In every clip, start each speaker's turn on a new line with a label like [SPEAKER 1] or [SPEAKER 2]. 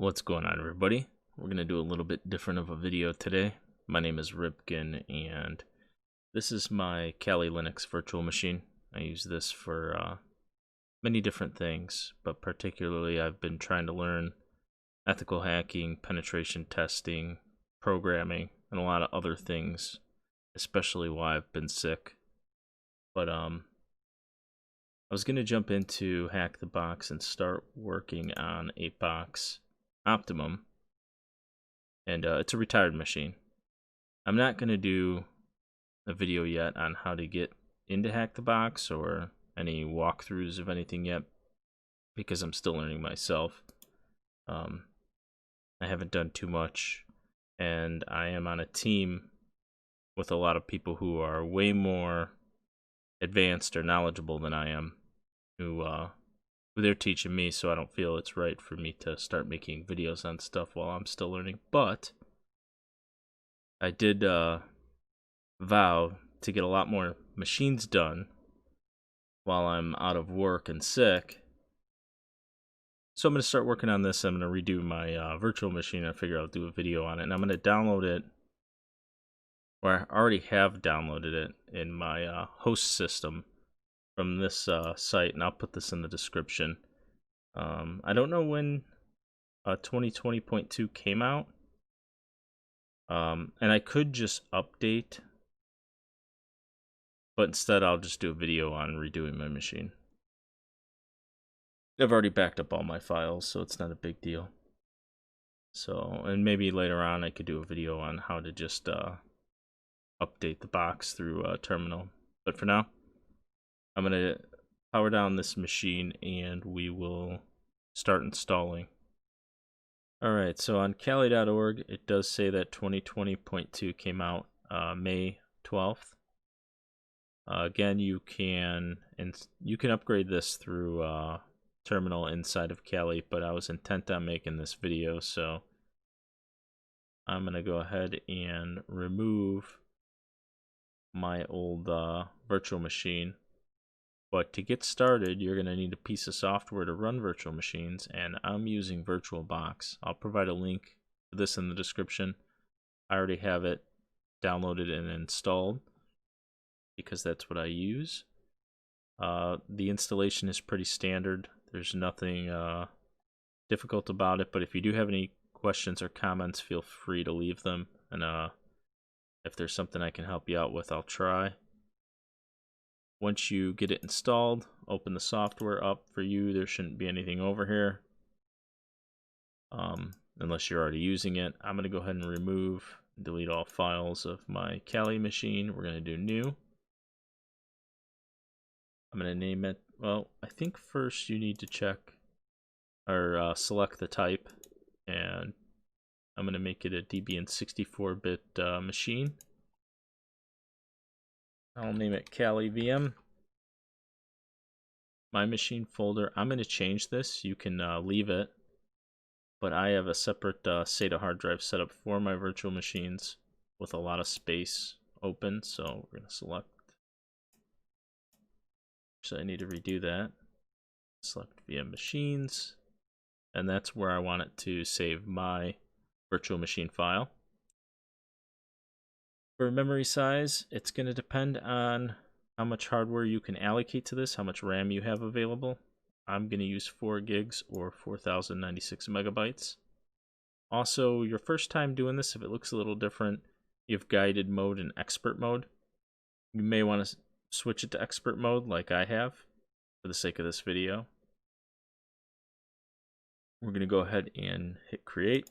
[SPEAKER 1] What's going on, everybody? We're going to do a little bit different of a video today. My name is Ripken, and this is my Kali Linux virtual machine. I use this for many different things, but particularly I've been trying to learn ethical hacking, penetration testing, programming, and a lot of other things, especially while I've been sick. But I was going to jump into Hack the Box and start working on a box Optimum, and it's a retired machine. I'm not going to do a video yet on how to get into Hack the Box or any walkthroughs of anything yet, because I'm still learning myself. I haven't done too much, and I am on a team with a lot of people who are way more advanced or knowledgeable than I am, who they're teaching me, so I don't feel it's right for me to start making videos on stuff while I'm still learning. But I did vow to get a lot more machines done while I'm out of work and sick. So I'm going to start working on this. I'm going to redo my virtual machine. I figure I'll do a video on it, and I'm going to download it, or I already have downloaded it in my host system from this site, and I'll put this in the description. I don't know when 2020.2 came out, and I could just update, but instead I'll just do a video on redoing my machine. I've already backed up all my files, so it's not a big deal. So, and maybe later on I could do a video on how to just update the box through terminal. But for now, I'm going to power down this machine and we will start installing. Alright, so on Kali.org it does say that 2020.2 came out May 12th. Again, you can upgrade this through terminal inside of Kali, but I was intent on making this video, so I'm going to go ahead and remove my old virtual machine. But to get started, you're going to need a piece of software to run virtual machines, and I'm using VirtualBox. I'll provide a link to this in the description. I already have it downloaded and installed because that's what I use. The installation is pretty standard. There's nothing difficult about it, but if you do have any questions or comments, feel free to leave them, and if there's something I can help you out with, I'll try. Once you get it installed, open the software up for you. There shouldn't be anything over here, unless you're already using it. I'm going to go ahead and remove, delete all files of my Kali machine. We're going to do new. I'm going to name it, well, I think first you need to check or select the type, and I'm going to make it a Debian 64-bit machine. I'll name it Kali VM. My machine folder, I'm going to change this. You can leave it, but I have a separate SATA hard drive set up for my virtual machines with a lot of space open, so we're going to select. So I need to redo that. Select VM machines, and that's where I want it to save my virtual machine file. For memory size, it's going to depend on how much hardware you can allocate to this, how much RAM you have available. I'm going to use 4 gigs or 4096 megabytes. Also, your first time doing this, if it looks a little different, you have guided mode and expert mode. You may want to switch it to expert mode like I have for the sake of this video. We're going to go ahead and hit create.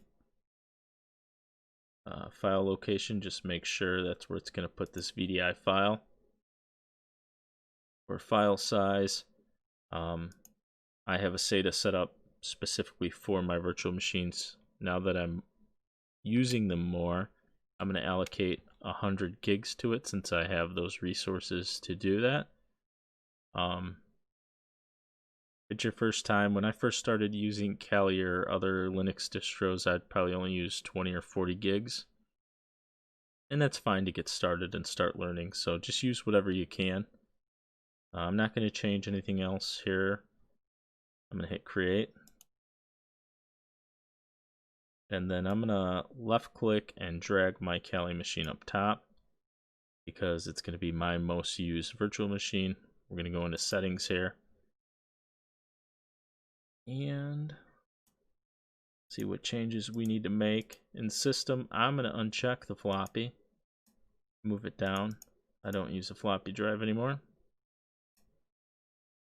[SPEAKER 1] File location, just make sure that's where it's going to put this VDI file. For file size, I have a SATA set up specifically for my virtual machines. Now that I'm using them more, I'm going to allocate 100 gigs to it since I have those resources to do that. It's your first time. When I first started using Kali or other Linux distros, I'd probably only use 20 or 40 gigs. And that's fine to get started and start learning, so just use whatever you can. I'm not going to change anything else here. I'm going to hit create. And then I'm gonna left click and drag my Kali machine up top because it's gonna be my most used virtual machine. We're gonna go into settings here and see what changes we need to make. In system, I'm gonna uncheck the floppy, move it down. I don't use a floppy drive anymore.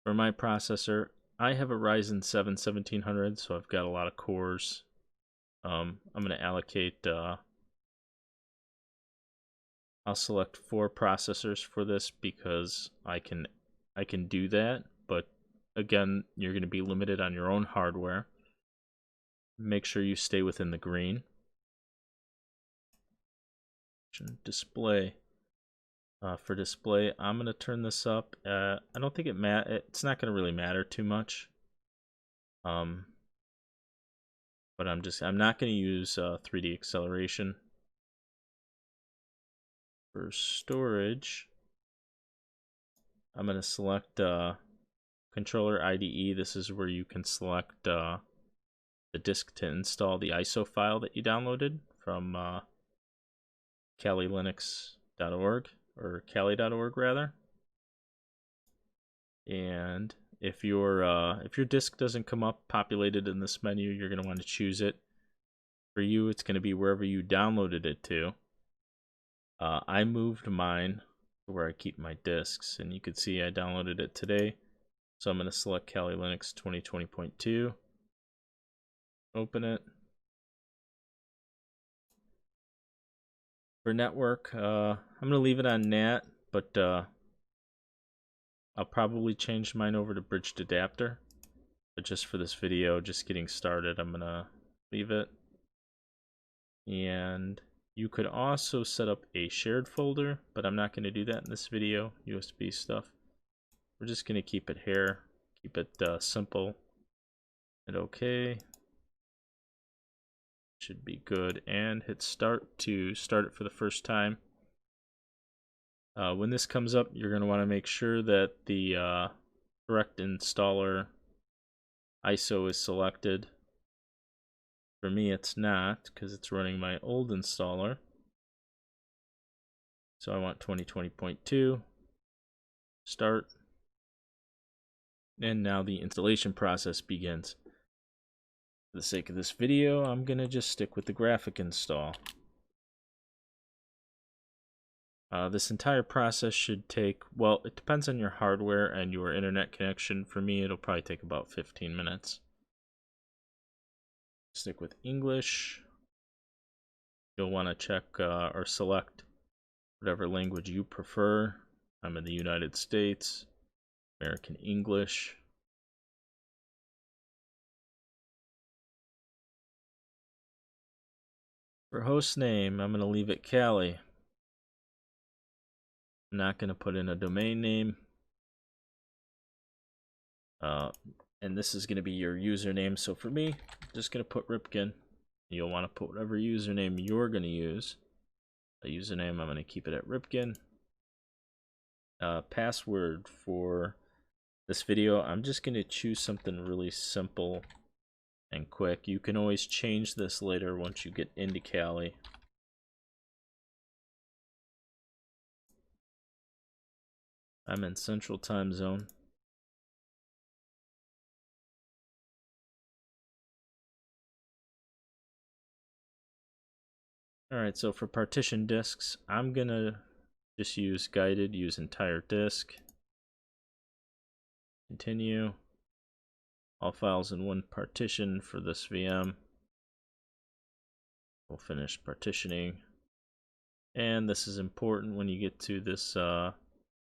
[SPEAKER 1] For my processor, I have a Ryzen 7 1700, so I've got a lot of cores. I'm going to allocate, I'll select 4 processors for this because I can do that, but again, you're going to be limited on your own hardware. Make sure you stay within the green. Display. For display, I'm going to turn this up. I don't think it's not going to really matter too much. But I'm not going to use 3D acceleration. For storage, I'm going to select controller IDE. This is where you can select the disk to install the ISO file that you downloaded from kalilinux.org or kali.org rather. And if your disk doesn't come up populated in this menu, you're going to want to choose it. For you, it's going to be wherever you downloaded it to. I moved mine to where I keep my disks, and you can see I downloaded it today. So I'm going to select Kali Linux 2020.2, open it. For network, I'm going to leave it on NAT, but I'll probably change mine over to bridged adapter. But just for this video, just getting started, I'm going to leave it. And you could also set up a shared folder, but I'm not going to do that in this video, USB stuff. We're just going to keep it here, keep it simple, and okay. Should be good, and hit start to start it for the first time. When this comes up, you're going to want to make sure that the correct installer ISO is selected. For me, it's not, because it's running my old installer. So I want 2020.2, start, and now the installation process begins. For the sake of this video, I'm going to just stick with the graphic install. This entire process should take, well, it depends on your hardware and your internet connection. For me, it'll probably take about 15 minutes. Stick with English. You'll want to check or select whatever language you prefer. I'm in the United States, American English. For host name, I'm going to leave it Kali. I'm not going to put in a domain name. And this is going to be your username. So for me, I'm just going to put Ripken. You'll want to put whatever username you're going to use. A username, I'm going to keep it at Ripken. Password for this video, I'm just going to choose something really simple and quick. You can always change this later once you get into Kali. I'm in Central Time Zone. Alright, so for partition disks, I'm gonna just use guided, use entire disk. Continue. All files in one partition for this VM. We'll finish partitioning. And this is important when you get to this, where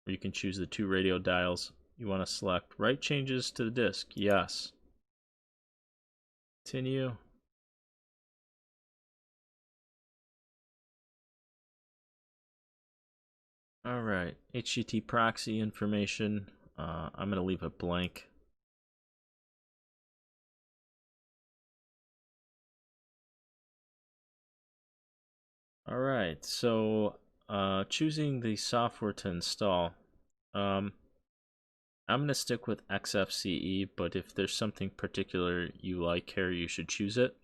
[SPEAKER 1] you can choose the 2 radio dials. You want to select write changes to the disk. Yes. Continue. Alright, HTTP proxy information. I'm going to leave it blank. Alright, so choosing the software to install. I'm going to stick with XFCE, but if there's something particular you like here, you should choose it.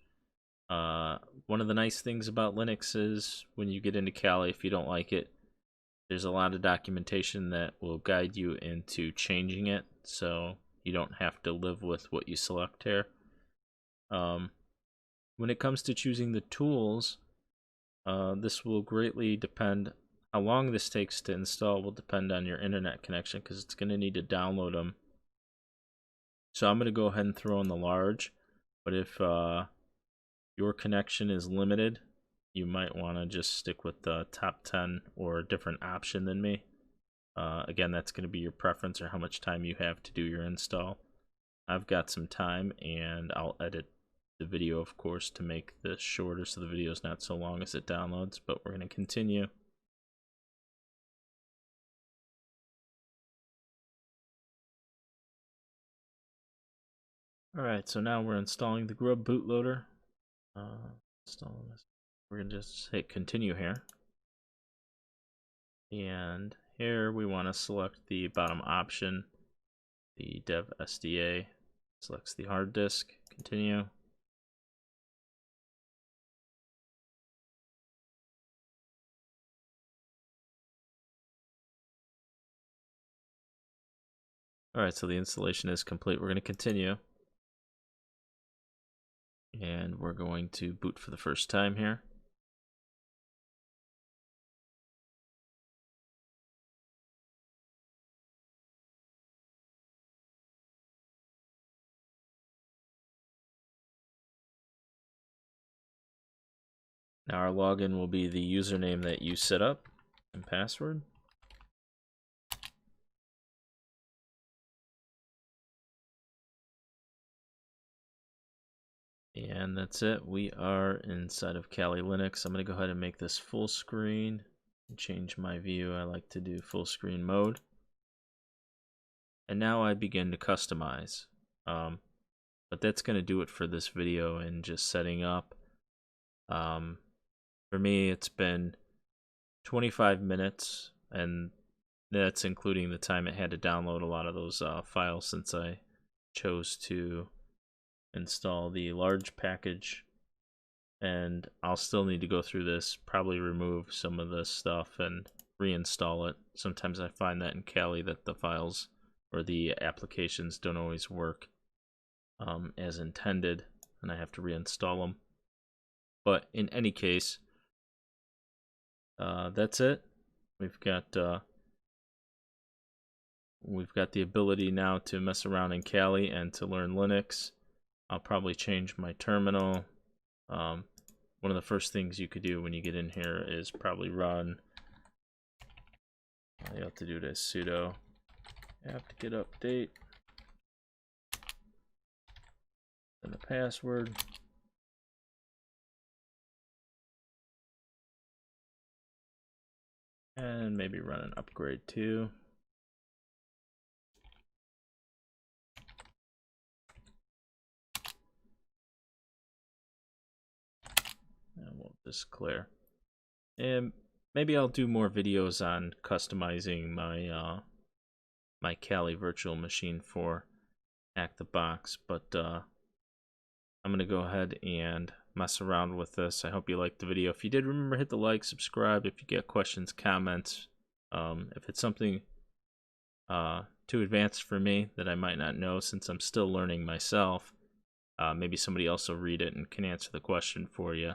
[SPEAKER 1] One of the nice things about Linux is when you get into Kali, if you don't like it, there's a lot of documentation that will guide you into changing it, so you don't have to live with what you select here. When it comes to choosing the tools, this will greatly depend. How long this takes to install will depend on your internet connection, because it's going to need to download them. So I'm going to go ahead and throw in the large, but if your connection is limited, you might want to just stick with the top 10 or a different option than me. Again, that's going to be your preference or how much time you have to do your install. I've got some time, and I'll edit the video, of course, to make this shorter so the video is not so long as it downloads, but we're going to continue. Alright, so now we're installing the Grub bootloader. Installing this. We're going to just hit continue here. And here we want to select the bottom option, the dev SDA. Selects the hard disk, continue. Alright, so the installation is complete. We're going to continue. And we're going to boot for the first time here. Now our login will be the username that you set up and password. And that's it. We are inside of Kali Linux. I'm going to go ahead and make this full screen and change my view. I like to do full screen mode. And now I begin to customize. But that's going to do it for this video and just setting up. For me, it's been 25 minutes, and that's including the time it had to download a lot of those files, since I chose to install the large package. And I'll still need to go through this, probably remove some of this stuff and reinstall it. Sometimes I find that in Kali that the files or the applications don't always work as intended, and I have to reinstall them. But in any case, that's it. We've got the ability now to mess around in Kali and to learn Linux. I'll probably change my terminal. One of the first things you could do when you get in here is probably run. All you have to do is sudo apt-get update, and the password. And maybe run an upgrade too. And we'll just clear. And maybe I'll do more videos on customizing my my Kali virtual machine for Hack the Box, but I'm gonna go ahead and mess around with this. I hope you liked the video. If you did, remember, hit the like, subscribe. If you get questions, comments. If it's something too advanced for me that I might not know, since I'm still learning myself, maybe somebody else will read it and can answer the question for you.